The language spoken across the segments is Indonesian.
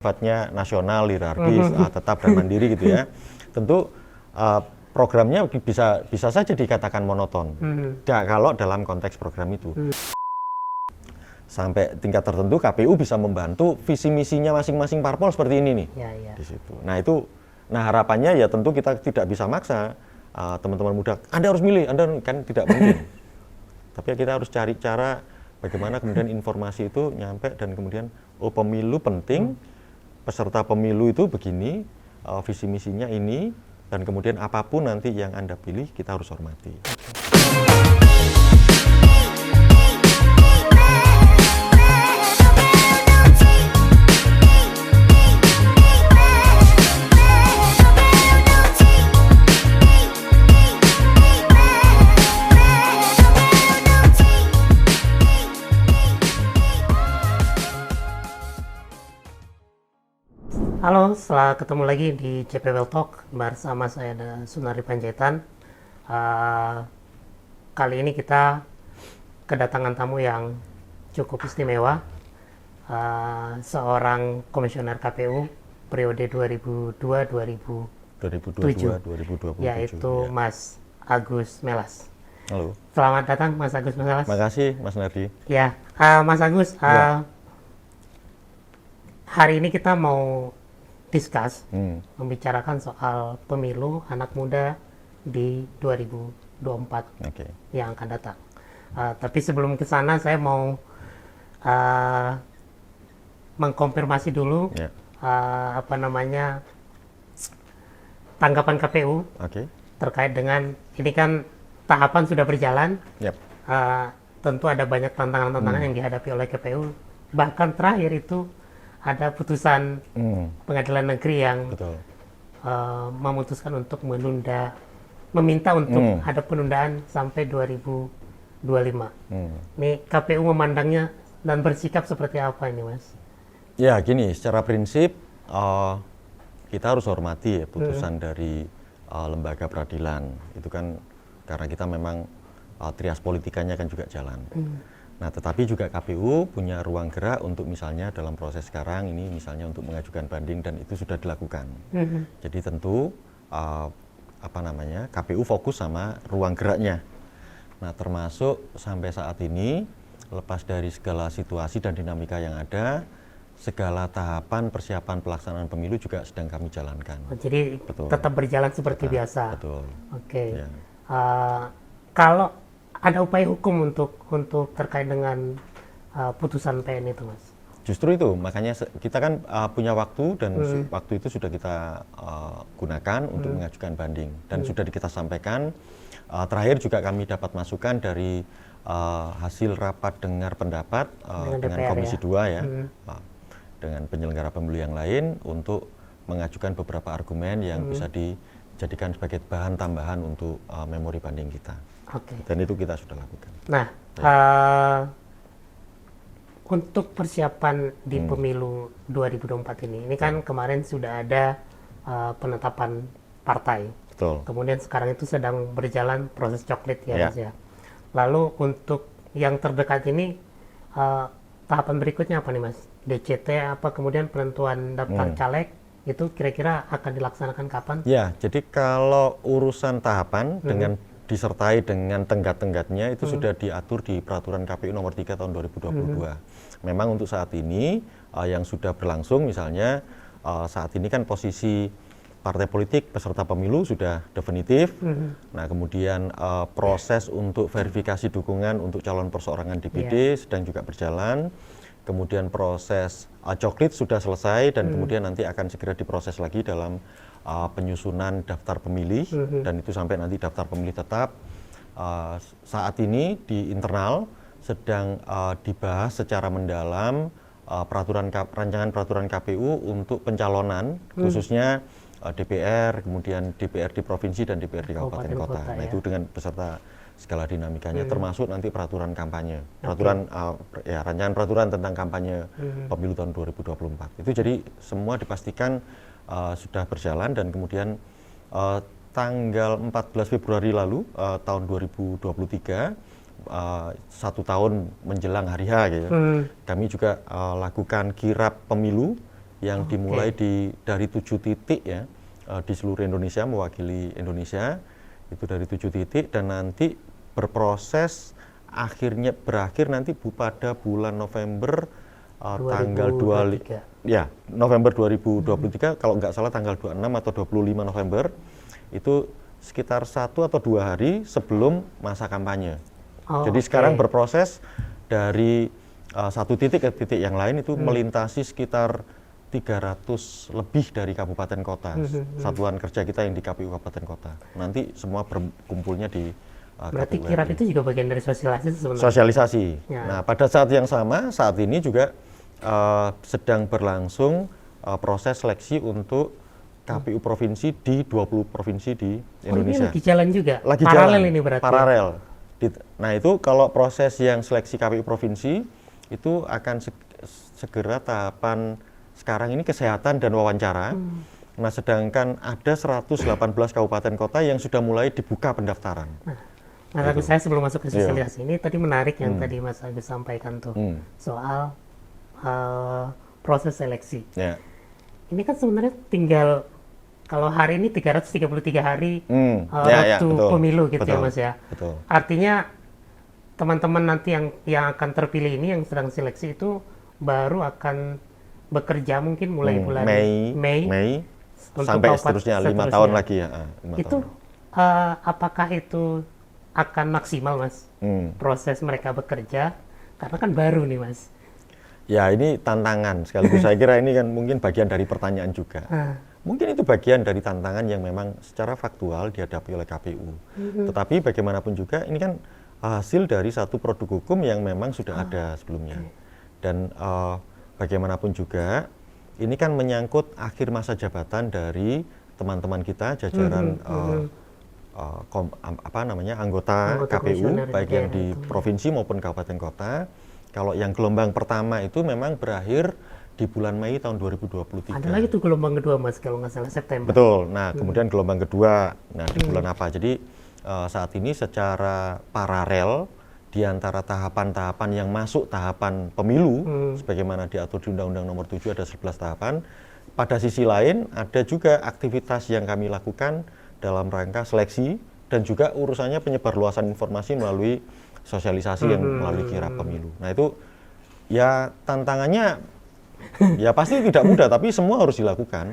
sifatnya nasional, hierarkis, tetap dan mandiri gitu ya. Tentu programnya bisa saja dikatakan monoton. Kalau dalam konteks program itu. Sampai tingkat tertentu KPU bisa membantu visi misinya masing-masing parpol seperti ini nih. Di situ. Nah harapannya ya tentu kita tidak bisa maksa teman-teman muda, Anda harus milih, Anda kan tidak mungkin. Tapi kita harus cari cara bagaimana kemudian informasi itu nyampe dan kemudian pemilu penting. Peserta pemilu itu begini, visi misinya ini, dan kemudian apapun nanti yang Anda pilih, kita harus hormati. Halo, setelah ketemu lagi di CPWL Talk bersama saya dan Sunari Panjaitan. Kali ini kita kedatangan tamu yang cukup istimewa, seorang komisioner KPU periode 2002-2007, yaitu ya. Mas Agus Melas. Halo. Selamat datang Mas Agus Melas. Terima kasih Mas Nardi. Ya, Mas Agus, hari ini kita mau discuss, membicarakan soal pemilu anak muda di 2024 yang akan datang. Tapi sebelum ke sana saya mau mengkonfirmasi dulu tanggapan KPU terkait dengan ini kan tahapan sudah berjalan. Tentu ada banyak tantangan-tantangan yang dihadapi oleh KPU. Bahkan terakhir itu ada putusan pengadilan negeri yang memutuskan untuk meminta untuk ada penundaan sampai 2025. Nih KPU memandangnya dan bersikap seperti apa ini, Mas? Ya gini, secara prinsip kita harus hormati ya putusan dari lembaga peradilan. Itu kan karena kita memang trias politikanya kan juga jalan. Nah, tetapi juga KPU punya ruang gerak untuk misalnya dalam proses sekarang ini misalnya untuk mengajukan banding dan itu sudah dilakukan. Jadi tentu KPU fokus sama ruang geraknya. Nah, termasuk sampai saat ini lepas dari segala situasi dan dinamika yang ada, segala tahapan persiapan pelaksanaan pemilu juga sedang kami jalankan. Jadi tetap berjalan seperti biasa. Betul. Oke. Ya. Kalau ada upaya hukum untuk terkait dengan putusan PN itu, Mas? Justru itu, makanya kita kan punya waktu dan waktu itu sudah kita gunakan untuk mengajukan banding dan sudah kita sampaikan. Terakhir juga kami dapat masukan dari hasil rapat dengar pendapat dengan Komisi 2 ya, dengan penyelenggara pemilu yang lain untuk mengajukan beberapa argumen yang bisa dijadikan sebagai bahan tambahan untuk memori banding kita. Dan itu kita sudah lakukan. Nah, untuk persiapan di pemilu 2024 ini kan kemarin sudah ada penetapan partai. Betul. Kemudian sekarang itu sedang berjalan proses coklit ya, Mas ya. Lalu untuk yang terdekat ini tahapan berikutnya apa nih, Mas? DCT apa kemudian penentuan daftar caleg itu kira-kira akan dilaksanakan kapan? Ya, jadi kalau urusan tahapan disertai dengan tenggat-tenggatnya itu sudah diatur di peraturan KPU nomor 3 tahun 2022. Memang untuk saat ini yang sudah berlangsung misalnya saat ini kan posisi partai politik peserta pemilu sudah definitif. Nah, kemudian proses untuk verifikasi dukungan untuk calon perseorangan DPD sedang juga berjalan. Kemudian proses coklit sudah selesai dan kemudian nanti akan segera diproses lagi dalam penyusunan daftar pemilih dan itu sampai nanti daftar pemilih tetap. Saat ini di internal sedang dibahas secara mendalam rancangan peraturan KPU untuk pencalonan khususnya DPR, kemudian DPRD provinsi dan DPRD kabupaten kota. Nah, itu dengan beserta segala dinamikanya termasuk nanti peraturan kampanye, rancangan peraturan tentang kampanye pemilu tahun 2024. Itu jadi semua dipastikan sudah berjalan dan kemudian tanggal 14 Februari lalu tahun 2023 1 tahun menjelang hari H gitu. Kami juga lakukan kirap pemilu yang dimulai dari 7 titik ya, di seluruh Indonesia, mewakili Indonesia, itu dari 7 titik, dan nanti berproses berakhir nanti pada bulan November tanggal 25 ya, November 2023, kalau nggak salah tanggal 26 atau 25 November, itu sekitar 1 atau 2 hari sebelum masa kampanye. Jadi sekarang berproses dari satu titik ke titik yang lain, itu melintasi sekitar 300 lebih dari kabupaten kota, satuan kerja kita yang di KPU kabupaten kota. Nanti semua berkumpulnya di berarti kirap itu juga bagian dari sosialisasi sebenarnya? Sosialisasi. Ya. Nah, pada saat yang sama, saat ini juga sedang berlangsung proses seleksi untuk KPU provinsi di 20 provinsi di Indonesia. Ini lagi jalan juga? Lagi paralel jalan, ini berarti? Paralel. Nah, itu kalau proses yang seleksi KPU provinsi, itu akan segera tahapan sekarang ini kesehatan dan wawancara. Nah, sedangkan ada 118 kabupaten kota yang sudah mulai dibuka pendaftaran. Nah, tapi saya sebelum masuk ke sosialisasi ini, tadi menarik yang tadi Mas Agus sampaikan tuh, soal proses seleksi. Ini kan sebenarnya tinggal, kalau hari ini 333 hari waktu pemilu gitu, betul, ya Mas ya. Betul. Artinya teman-teman nanti yang akan terpilih ini, yang sedang seleksi itu baru akan bekerja mungkin mulai bulan Mei sampai seterusnya 5 tahun lagi ya. Itu apakah itu akan maksimal, Mas, proses mereka bekerja? Karena kan baru nih, Mas. Ya, ini tantangan sekaligus. Saya kira ini kan mungkin bagian dari pertanyaan juga. Mungkin itu bagian dari tantangan yang memang secara faktual dihadapi oleh KPU. Tetapi bagaimanapun juga ini kan hasil dari satu produk hukum yang memang sudah ada sebelumnya. Dan bagaimanapun juga, ini kan menyangkut akhir masa jabatan dari teman-teman kita, jajaran anggota KPU, baik yang di provinsi maupun kabupaten kota. Kalau yang gelombang pertama itu memang berakhir di bulan Mei tahun 2023. Ada lagi tuh gelombang kedua, Mas, kalau nggak salah September. Betul. Nah, kemudian gelombang kedua, nah di bulan apa? Jadi saat ini secara paralel, di antara tahapan-tahapan yang masuk tahapan pemilu, sebagaimana diatur di Undang-Undang Nomor 7 ada 11 tahapan, pada sisi lain ada juga aktivitas yang kami lakukan dalam rangka seleksi dan juga urusannya penyebarluasan informasi melalui sosialisasi yang melalui kirap pemilu. Nah, itu ya tantangannya ya pasti tidak mudah, tapi semua harus dilakukan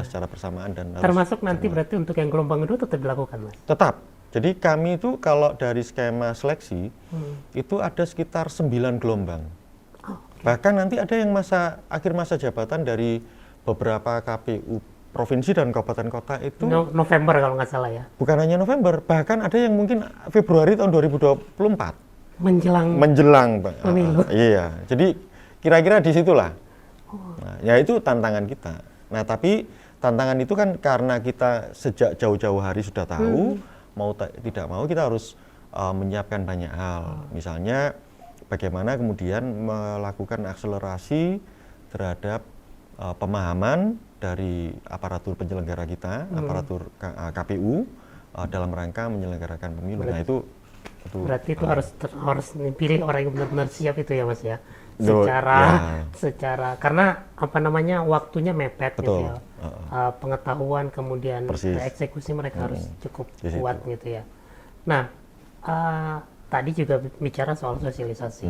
secara bersamaan. Dan termasuk nanti berarti untuk yang gelombang kedua tetap dilakukan, Mas? Tetap. Jadi kami itu kalau dari skema seleksi itu ada sekitar 9 gelombang. Bahkan nanti ada yang akhir masa jabatan dari beberapa KPU provinsi dan kabupaten kota itu November kalau nggak salah ya. Bukan hanya November, bahkan ada yang mungkin Februari tahun 2024. Menjelang pemilu. Iya. Jadi kira-kira di situlah. Nah, ya itu tantangan kita. Nah, tapi tantangan itu kan karena kita sejak jauh-jauh hari sudah tahu, mau tidak mau kita harus menyiapkan banyak hal. Misalnya bagaimana kemudian melakukan akselerasi terhadap pemahaman dari aparatur penyelenggara kita, aparatur KPU dalam rangka menyelenggarakan pemilu. Nah, berarti itu harus dipilih orang yang benar-benar siap itu ya, Mas ya. Secara karena waktunya mepet. Betul. Gitu ya. Pengetahuan kemudian eksekusi mereka harus cukup kuat gitu ya. Nah, tadi juga bicara soal sosialisasi.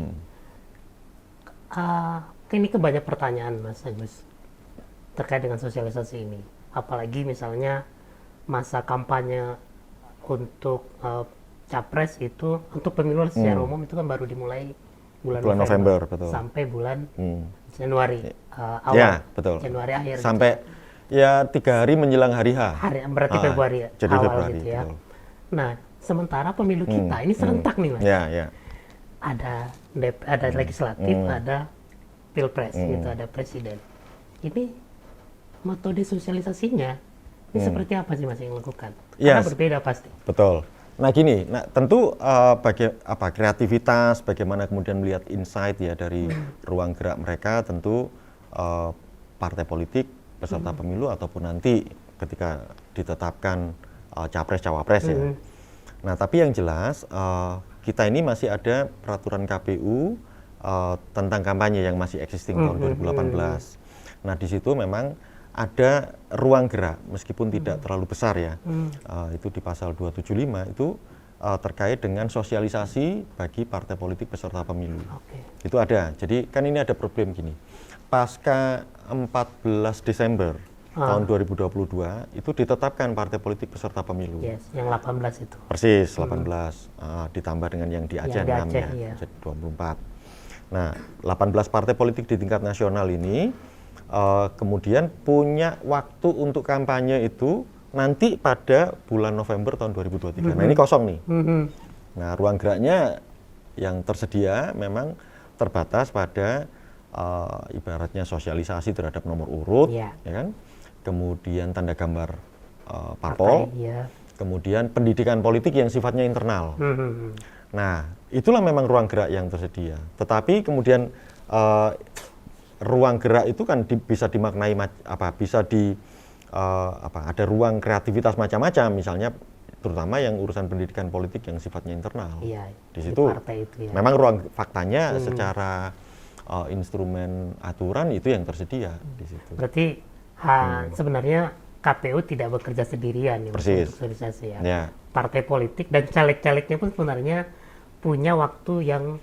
Ini banyak pertanyaan, Mas Agus, terkait dengan sosialisasi ini. Apalagi misalnya masa kampanye untuk capres itu, untuk pemilu secara umum itu kan baru dimulai bulan November betul. Sampai bulan Januari awal. Ya, betul. Januari akhir. Sampai gitu. Ya 3 hari menjelang hari H. Berarti Februari ya. Jadi awal Februari, gitu ya. Betul. Nah, sementara pemilu kita ini serentak nih, Mas. Ya. Ada legislatif, ada pilpres, gitu, ada presiden. Ini metode sosialisasinya ini seperti apa sih, Mas, yang lakukan? Karena berbeda pasti. Betul. Nah gini, tentu kreativitas, bagaimana kemudian melihat insight ya dari ruang gerak mereka, tentu partai politik peserta pemilu ataupun nanti ketika ditetapkan capres-cawapres ya. Nah, tapi yang jelas kita ini masih ada peraturan KPU tentang kampanye yang masih existing tahun 2018. Nah di situ memang ada ruang gerak meskipun tidak terlalu besar ya. Itu di pasal 275 itu terkait dengan sosialisasi bagi partai politik peserta pemilu. Itu ada. Jadi kan ini ada problem gini. Pasca 14 Desember tahun 2022 itu ditetapkan partai politik peserta pemilu. Yes, yang 18 itu. Persis, 18 ditambah dengan yang di Aceh 6 ya, jadi 24. Nah, 18 partai politik di tingkat nasional ini kemudian punya waktu untuk kampanye itu nanti pada bulan November tahun 2023. Nah, ini kosong nih. Nah, ruang geraknya yang tersedia memang terbatas pada ibaratnya sosialisasi terhadap nomor urut, ya kan? Kemudian tanda gambar parpol, kemudian pendidikan politik yang sifatnya internal. Nah, itulah memang ruang gerak yang tersedia. Tetapi kemudian ruang gerak itu kan bisa dimaknai bisa ada ruang kreativitas macam-macam, misalnya terutama yang urusan pendidikan politik yang sifatnya internal. Di situ memang ruang faktanya secara instrumen aturan itu yang tersedia di situ. Berarti sebenarnya KPU tidak bekerja sendirian ya, untuk sosialisasi ya. Partai politik dan caleg-calegnya pun sebenarnya punya waktu yang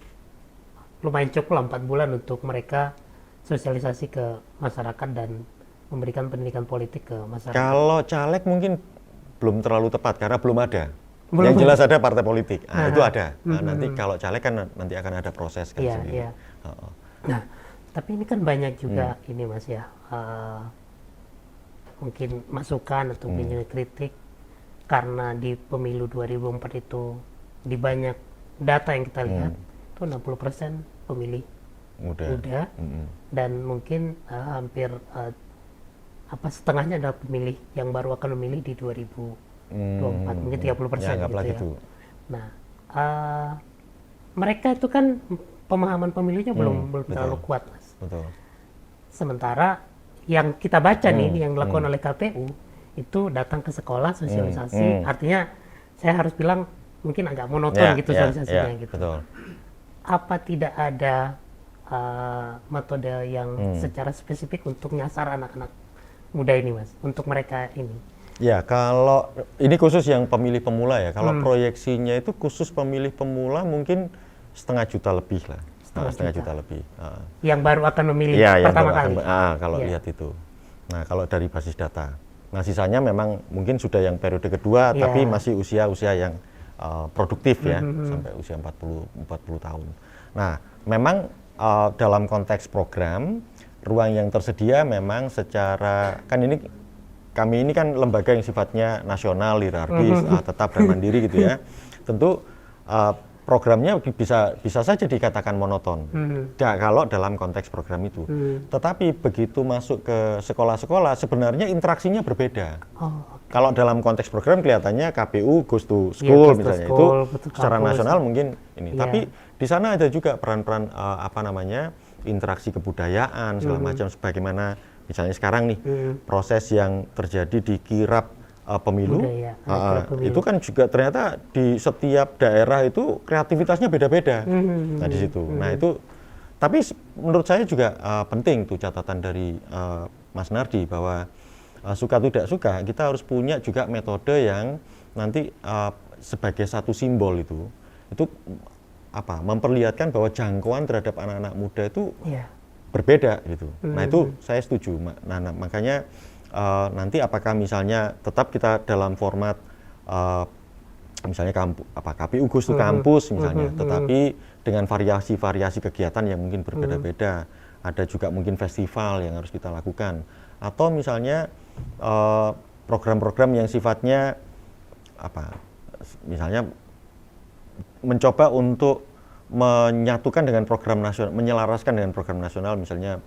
lumayan cukup 4 bulan untuk mereka sosialisasi ke masyarakat dan memberikan pendidikan politik ke masyarakat. Kalau caleg mungkin belum terlalu tepat karena belum ada. Yang jelas ada partai politik. Itu ada. Nanti kalau caleg kan nanti akan ada proses kan sendiri. Nah, tapi ini kan banyak juga ini Mas ya. Mungkin masukan atau kritik karena di pemilu 2004 itu di banyak data yang kita lihat itu 60% pemilih muda dan mungkin hampir setengahnya adalah pemilih yang baru akan memilih di 2024, mungkin 30% gitu ya. Nah, mereka itu kan pemahaman pemilihnya belum terlalu kuat, Mas. Sementara yang kita baca nih yang dilakukan oleh KPU itu datang ke sekolah sosialisasi, artinya saya harus bilang mungkin agak monoton gitu sosialisasinya gitu. Apa tidak ada metode yang secara spesifik untuk nyasar anak-anak muda ini, Mas, untuk mereka ini? Ya, kalau ini khusus yang pemilih pemula ya. Kalau proyeksinya itu khusus pemilih pemula mungkin 500 juta lebih lah. Setengah juta lebih. Yang baru akan memilih pertama kali. Kalau lihat itu. Nah, kalau dari basis data. Nah, sisanya memang mungkin sudah yang periode kedua, tapi masih usia-usia yang produktif ya, sampai usia 40 tahun. Nah, memang dalam konteks program, ruang yang tersedia memang secara, kan ini kami ini kan lembaga yang sifatnya nasional, hierarkis, tetap dan mandiri gitu ya. Tentu programnya bisa saja dikatakan monoton, kalau dalam konteks program itu. Tetapi begitu masuk ke sekolah-sekolah, sebenarnya interaksinya berbeda. Kalau dalam konteks program kelihatannya KPU goes to school misalnya, itu secara nasional mungkin ini. Tapi di sana ada juga peran-peran interaksi kebudayaan segala macam, sebagaimana misalnya sekarang nih proses yang terjadi di kirab pemilu, itu kan juga ternyata di setiap daerah itu kreativitasnya beda-beda. Nah di situ, nah itu, tapi menurut saya juga penting tuh catatan dari Mas Nardi bahwa suka tidak suka kita harus punya juga metode yang nanti sebagai satu simbol itu memperlihatkan bahwa jangkauan terhadap anak-anak muda itu berbeda gitu. Nah itu saya setuju. Nah makanya nanti apakah misalnya tetap kita dalam format misalnya KPU Goes to Kampus misalnya, tetapi dengan variasi-variasi kegiatan yang mungkin berbeda-beda. Ada juga mungkin festival yang harus kita lakukan, atau misalnya program-program yang sifatnya misalnya mencoba untuk menyatukan dengan program nasional, menyelaraskan dengan program nasional, misalnya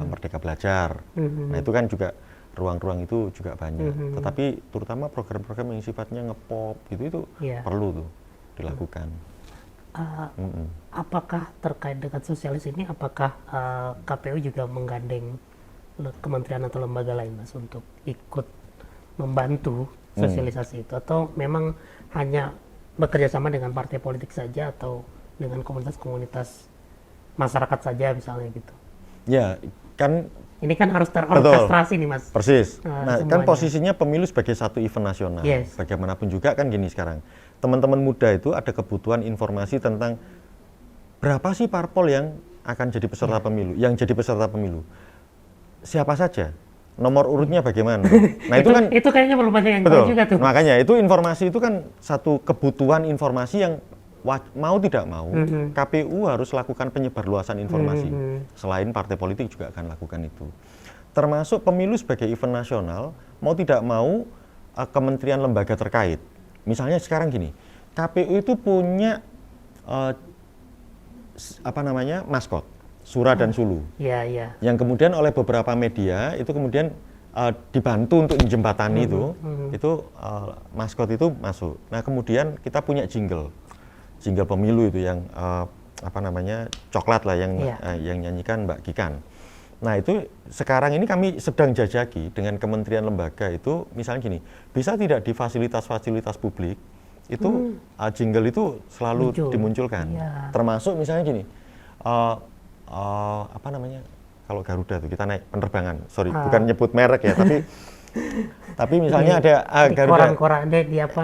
Merdeka Belajar. Nah itu kan juga ruang-ruang itu juga banyak. Tetapi terutama program-program yang sifatnya ngepop gitu itu perlu tuh dilakukan. Apakah terkait dengan sosialis ini, apakah KPU juga menggandeng kementerian atau lembaga lain, Mas, untuk ikut membantu sosialisasi itu, atau memang hanya bekerja sama dengan partai politik saja atau dengan komunitas-komunitas masyarakat saja misalnya gitu? Ya, Kan ini kan harus terorkestrasi nih Mas. Persis. Nah, kan posisinya pemilu sebagai satu event nasional. Yes. Bagaimanapun juga kan gini sekarang. Teman-teman muda itu ada kebutuhan informasi tentang berapa sih parpol yang akan jadi peserta pemilu, yang jadi peserta pemilu. Siapa saja? Nomor urutnya bagaimana? Nah, itu kayaknya belum banyak yang tahu juga tuh. Makanya itu informasi itu kan satu kebutuhan informasi yang mau tidak mau KPU harus lakukan penyebarluasan informasi. Selain partai politik juga akan lakukan itu. Termasuk pemilu sebagai event nasional, mau tidak mau kementerian lembaga terkait. Misalnya sekarang gini, KPU itu punya maskot, Sura dan Sulu. Iya. Yang kemudian oleh beberapa media itu kemudian dibantu untuk menjembatani itu maskot itu masuk. Nah, kemudian kita punya jingle pemilu itu yang coklat lah yang nyanyikan Mbak Kikan. Nah, itu sekarang ini kami sedang jajaki dengan kementerian lembaga itu, misalnya gini, bisa tidak di fasilitas-fasilitas publik itu jingle itu selalu dimunculkan. Termasuk misalnya gini, kalau Garuda tuh kita naik penerbangan, bukan nyebut merek ya, tapi misalnya ada Garuda. Koran-koran di apa?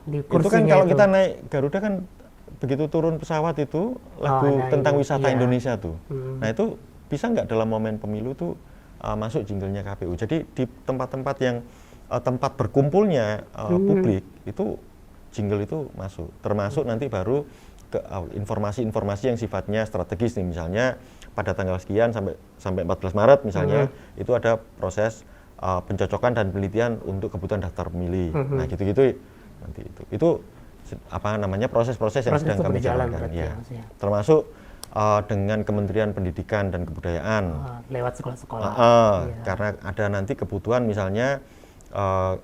Di itu kan kalau kita naik Garuda kan begitu turun pesawat itu lagu tentang wisata Indonesia tuh. Nah, itu bisa nggak dalam momen pemilu tuh masuk jinglenya KPU. Jadi di tempat-tempat yang tempat berkumpulnya publik itu jingle itu masuk. Termasuk nanti baru ke informasi-informasi yang sifatnya strategis nih, misalnya pada tanggal sekian sampai 14 Maret misalnya itu ada proses pencocokan dan penelitian untuk kebutuhan daftar pemilih. Nah, gitu-gitu nanti itu proses-proses yang sedang kami jalankan ya. Termasuk dengan Kementerian Pendidikan dan Kebudayaan lewat sekolah-sekolah. Karena ada nanti kebutuhan misalnya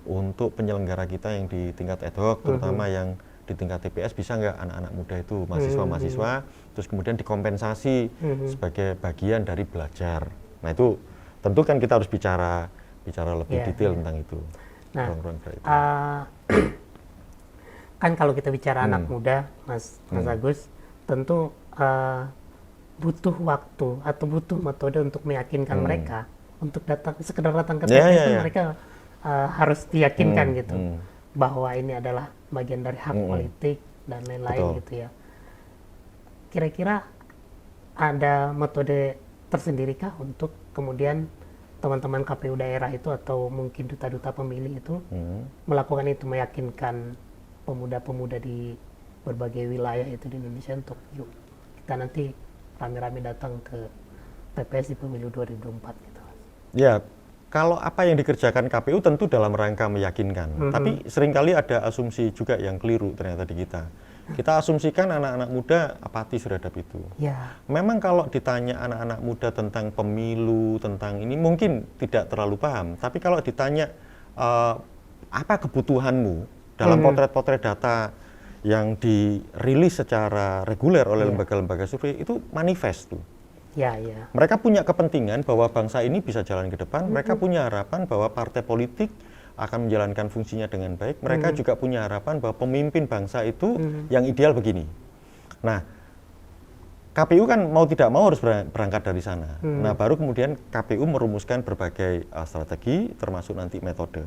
untuk penyelenggara kita yang di tingkat ad hoc, terutama yang di tingkat TPS, bisa nggak anak-anak muda itu mahasiswa-mahasiswa terus kemudian dikompensasi sebagai bagian dari belajar. Nah, itu tentu kan kita harus bicara lebih detail tentang itu. Nah, kan kalau kita bicara anak muda, Mas Agus, tentu butuh waktu atau butuh metode untuk meyakinkan mereka untuk sekedar datang ke TPS mereka harus diyakinkan gitu bahwa ini adalah bagian dari hak politik dan lain-lain gitu ya. Kira-kira ada metode tersendirikah untuk kemudian teman-teman KPU daerah itu atau mungkin duta-duta pemilih itu melakukan itu, meyakinkan pemuda-pemuda di berbagai wilayah itu di Indonesia untuk yuk kita nanti rame-rame datang ke TPS di pemilu 2024 gitu. Ya, kalau apa yang dikerjakan KPU tentu dalam rangka meyakinkan, tapi seringkali ada asumsi juga yang keliru ternyata di kita. Kita asumsikan anak-anak muda apatis terhadap itu. Ya. Memang kalau ditanya anak-anak muda tentang pemilu, tentang ini mungkin tidak terlalu paham, tapi kalau ditanya apa kebutuhanmu dalam potret-potret data yang dirilis secara reguler oleh lembaga-lembaga survei itu manifest tuh. Ya. Mereka punya kepentingan bahwa bangsa ini bisa jalan ke depan, mereka punya harapan bahwa partai politik akan menjalankan fungsinya dengan baik, mereka juga punya harapan bahwa pemimpin bangsa itu yang ideal begini. Nah, KPU kan mau tidak mau harus berangkat dari sana. Nah, baru kemudian KPU merumuskan berbagai strategi, termasuk nanti metode.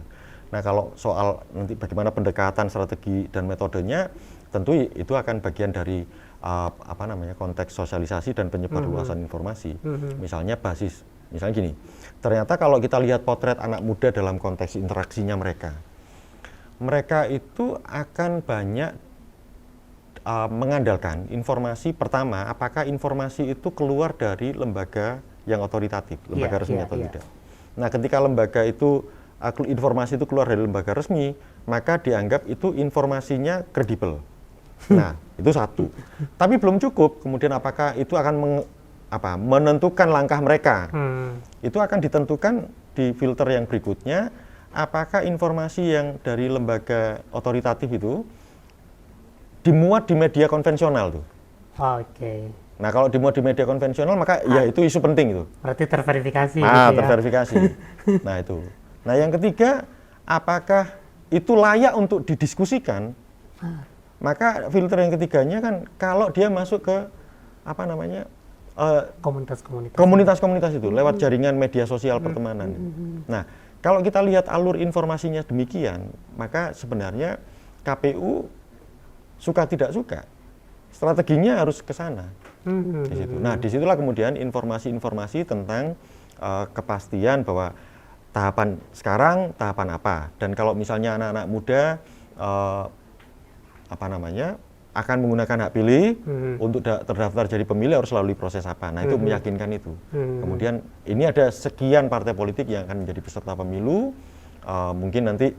Nah, kalau soal nanti bagaimana pendekatan strategi dan metodenya, tentu itu akan bagian dari konteks sosialisasi dan penyebarluasan informasi. Misalnya misalnya gini, ternyata kalau kita lihat potret anak muda dalam konteks interaksinya mereka itu akan banyak mengandalkan informasi. Pertama, apakah informasi itu keluar dari lembaga yang otoritatif, lembaga resmi atau tidak. Nah, ketika lembaga itu informasi itu keluar dari lembaga resmi, maka dianggap itu informasinya kredibel. Nah, itu satu. Tapi belum cukup. Kemudian apakah itu akan menentukan langkah mereka? Itu akan ditentukan di filter yang berikutnya. Apakah informasi yang dari lembaga otoritatif itu dimuat di media konvensional tuh? Oke. Nah, kalau dimuat di media konvensional, maka ya itu isu penting itu. Berarti terverifikasi. Terverifikasi. Nah, itu. Nah, yang ketiga, apakah itu layak untuk didiskusikan? Maka filter yang ketiganya kan kalau dia masuk ke komunitas-komunitas itu lewat jaringan media sosial pertemanan. Nah, kalau kita lihat alur informasinya demikian, maka sebenarnya KPU suka tidak suka strateginya harus ke sana. Di situ. Nah, disitulah kemudian informasi-informasi tentang kepastian bahwa tahapan sekarang tahapan apa, dan kalau misalnya anak-anak muda akan menggunakan hak pilih untuk terdaftar jadi pemilih harus melalui proses apa. Nah, itu meyakinkan itu. Kemudian ini ada sekian partai politik yang akan menjadi peserta pemilu, mungkin nanti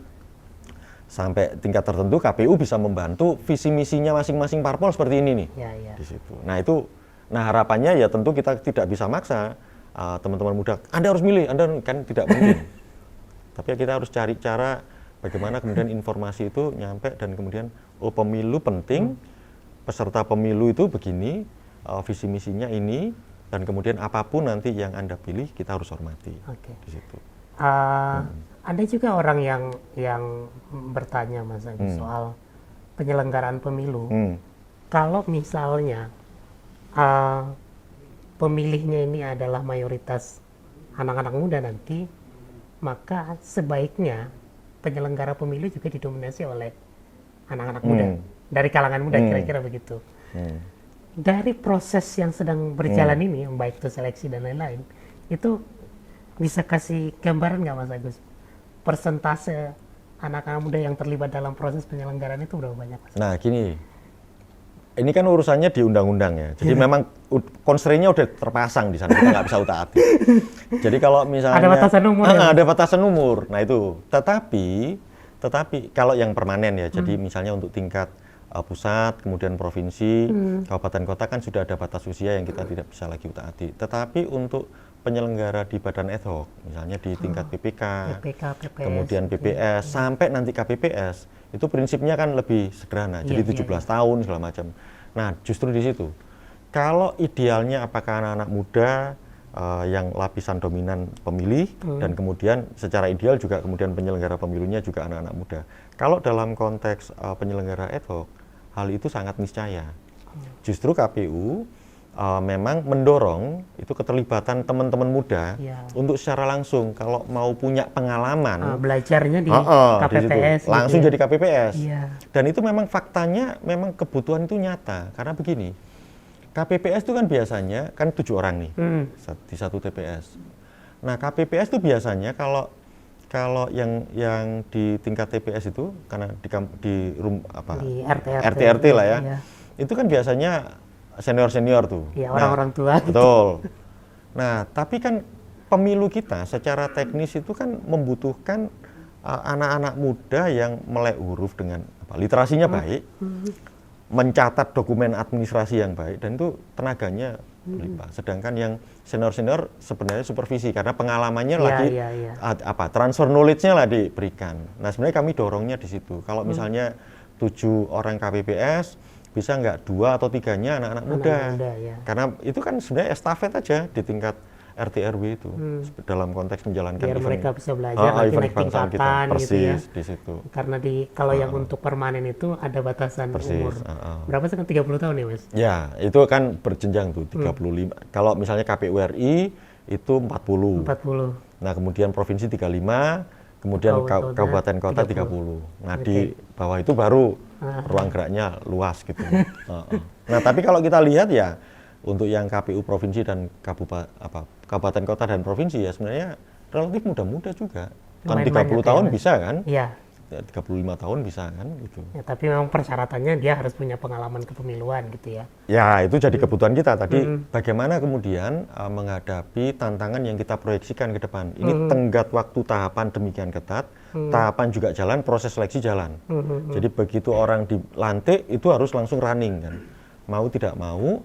sampai tingkat tertentu KPU bisa membantu visi misinya masing-masing parpol seperti ini nih. Di situ. Nah, harapannya ya tentu kita tidak bisa maksa teman-teman muda, Anda harus milih, Anda kan tidak mungkin. Tapi ya kita harus cari cara bagaimana kemudian informasi itu nyampe dan kemudian pemilu penting, peserta pemilu itu begini, visi misinya ini, dan kemudian apapun nanti yang Anda pilih kita harus hormati. Di situ. Ada juga orang yang bertanya Mas Agus soal penyelenggaraan pemilu. Kalau misalnya pemilihnya ini adalah mayoritas anak-anak muda nanti, maka sebaiknya penyelenggara pemilu juga didominasi oleh anak-anak muda, dari kalangan muda, kira-kira begitu. Dari proses yang sedang berjalan ini, baik itu seleksi dan lain-lain, itu bisa kasih gambaran nggak Mas Agus? Persentase anak-anak muda yang terlibat dalam proses penyelenggaraan itu berapa banyak, Mas? Nah, gini, ini kan urusannya di undang-undang ya, jadi memang constraint-nya udah terpasang di sana, kita nggak bisa utak-atik. Jadi kalau misalnya ada batasan umur, ada batasan umur, nah itu. Tetapi kalau yang permanen ya, jadi misalnya untuk tingkat pusat, kemudian provinsi, kabupaten kota kan sudah ada batas usia yang kita tidak bisa lagi utak-atik. Tetapi untuk penyelenggara di badan ad hoc, misalnya di tingkat PPK, PPS, kemudian PPS, sampai nanti KPPS, itu prinsipnya kan lebih sederhana, jadi 17 tahun segala macam. Nah, justru di situ. Kalau idealnya apakah anak-anak muda yang lapisan dominan pemilih, dan kemudian secara ideal juga kemudian penyelenggara pemilunya juga anak-anak muda. Kalau dalam konteks penyelenggara ad hoc, hal itu sangat niscaya. Justru KPU memang mendorong itu keterlibatan teman-teman muda untuk secara langsung kalau mau punya pengalaman belajarnya di KPPS di langsung jadi KPPS. Dan itu memang faktanya memang kebutuhan itu nyata, karena begini, KPPS itu kan biasanya kan 7 orang nih di satu TPS. Nah, KPPS itu biasanya kalau yang di tingkat TPS itu karena di RT lah ya, itu kan biasanya senior tuh. Iya, orang-orang tua. Betul. Nah, tapi kan pemilu kita secara teknis itu kan membutuhkan anak-anak muda yang melek huruf dengan literasinya baik, mencatat dokumen administrasi yang baik, dan itu tenaganya berlimpah. Sedangkan yang senior sebenarnya supervisi karena pengalamannya transfer knowledge-nya lah diberikan. Nah, sebenarnya kami dorongnya di situ. Kalau misalnya 7 orang KPPS, bisa nggak 2 atau 3-nya anak-anak muda, karena itu kan sebenarnya estafet aja di tingkat RT RW itu dalam konteks menjalankan biar mereka bisa belajar nanti naik tingkatan gitu ya. Di situ. Karena kalau yang untuk permanen itu ada batasan umur. Berapa sih kan 30 tahun ya, Mas? Ya, itu kan berjenjang tuh 35. Kalau misalnya KPU RI itu 40. Nah, kemudian provinsi 35, kemudian kabupaten kota 30. Nah, di bawah itu baru ruang geraknya luas gitu. Nah, tapi kalau kita lihat ya untuk yang KPU provinsi dan kabupaten kota dan provinsi ya sebenarnya relatif muda-muda juga. Kan 30 tahun bisa kan? Iya. 35 tahun bisa kan gitu. Ya, tapi memang persyaratannya dia harus punya pengalaman kepemiluan gitu ya. Ya, itu jadi kebutuhan kita tadi. Bagaimana kemudian menghadapi tantangan yang kita proyeksikan ke depan. Ini tenggat waktu tahapan demikian ketat, tahapan juga jalan, proses seleksi jalan. Jadi begitu orang dilantik itu harus langsung running kan. Mau tidak mau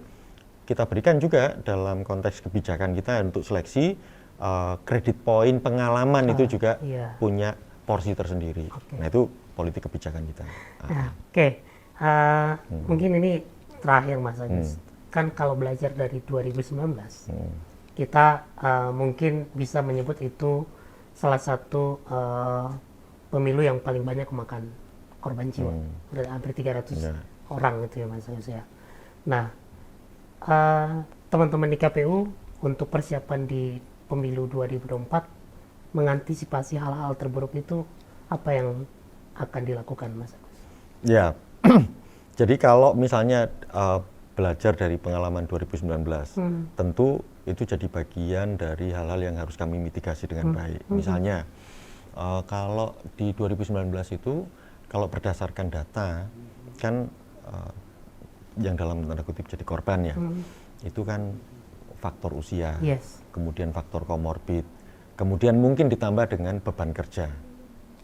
kita berikan juga dalam konteks kebijakan kita untuk seleksi kredit poin pengalaman itu juga punya porsi tersendiri. Nah, itu politik kebijakan kita. Mungkin ini terakhir Mas Agus. Kan kalau belajar dari 2019, kita mungkin bisa menyebut itu salah satu pemilu yang paling banyak memakan korban jiwa. Hampir 300 orang gitu ya Mas Agus ya. Nah, teman-teman di KPU untuk persiapan di pemilu 2024 mengantisipasi hal-hal terburuk itu, apa yang akan dilakukan, Mas Agus? Ya, jadi kalau misalnya belajar dari pengalaman 2019, tentu itu jadi bagian dari hal-hal yang harus kami mitigasi dengan baik. Misalnya, kalau di 2019 itu, kalau berdasarkan data, kan yang dalam tanda kutip jadi korban ya, itu kan faktor usia, kemudian faktor komorbid, kemudian mungkin ditambah dengan beban kerja.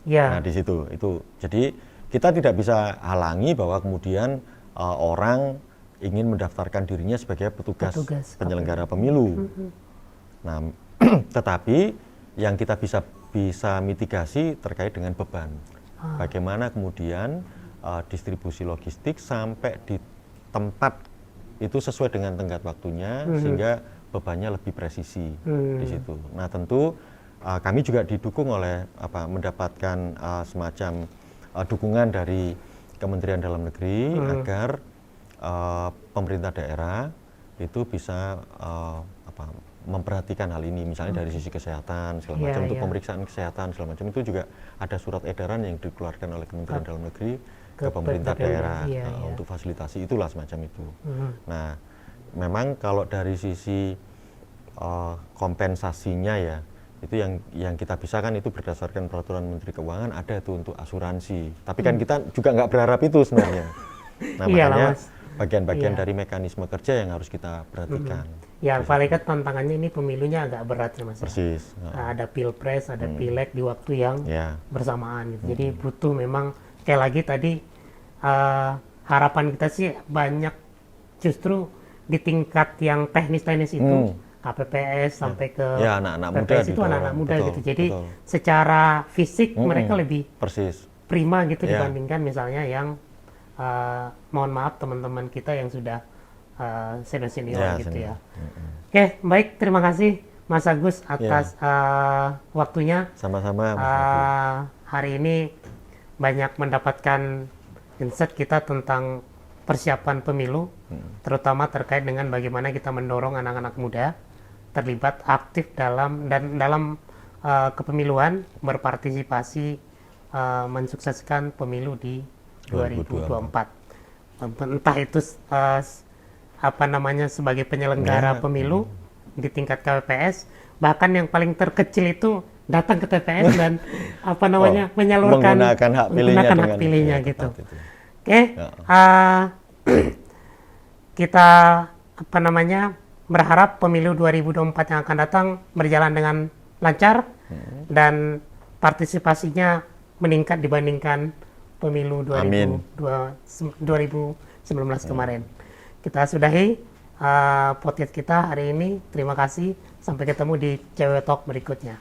Nah di situ, itu jadi kita tidak bisa halangi bahwa kemudian orang ingin mendaftarkan dirinya sebagai petugas penyelenggara pemilu. Nah, tetapi yang kita bisa mitigasi terkait dengan beban. Bagaimana kemudian distribusi logistik sampai di tempat itu sesuai dengan tenggat waktunya, sehingga bebannya lebih presisi di situ. Nah, tentu kami juga didukung oleh mendapatkan semacam dukungan dari Kementerian Dalam Negeri agar pemerintah daerah itu bisa memperhatikan hal ini, misalnya dari sisi kesehatan segala macam, untuk pemeriksaan kesehatan segala macam, itu juga ada surat edaran yang dikeluarkan oleh Kementerian Dalam Negeri ke pemerintah daerah untuk fasilitasi, itulah semacam itu. Nah, memang kalau dari sisi kompensasinya ya, itu yang kita bisa kan itu berdasarkan peraturan Menteri Keuangan, ada itu untuk asuransi. Tapi kan kita juga nggak berharap itu sebenarnya. Nah, makanya bagian-bagian dari mekanisme kerja yang harus kita perhatikan. Ya, paling kan tantangannya ini pemilunya agak berat ya, Mas. Persis. Ada pilpres, ada pileg di waktu yang bersamaan gitu. Jadi butuh memang, sekali lagi tadi harapan kita sih banyak justru di tingkat yang teknis-teknis itu, KPPS sampai ke anak-anak muda PPS itu anak-anak muda gitu. Jadi secara fisik mereka lebih prima gitu dibandingkan misalnya yang mohon maaf teman-teman kita yang sudah senior gitu ya. Oke, baik, terima kasih Mas Agus atas waktunya. Sama-sama. Hari ini banyak mendapatkan insight kita tentang persiapan pemilu, terutama terkait dengan bagaimana kita mendorong anak-anak muda terlibat aktif dalam kepemiluan, berpartisipasi mensukseskan pemilu di 2024. Entah itu sebagai penyelenggara pemilu di tingkat KPPS, bahkan yang paling terkecil itu datang ke TPS dan menyalurkan menggunakan hak pilihnya gitu. Oke, kita berharap pemilu 2024 yang akan datang berjalan dengan lancar dan partisipasinya meningkat dibandingkan pemilu 2019 kemarin. Kita sudahi podcast kita hari ini. Terima kasih. Sampai ketemu di CW Talk berikutnya.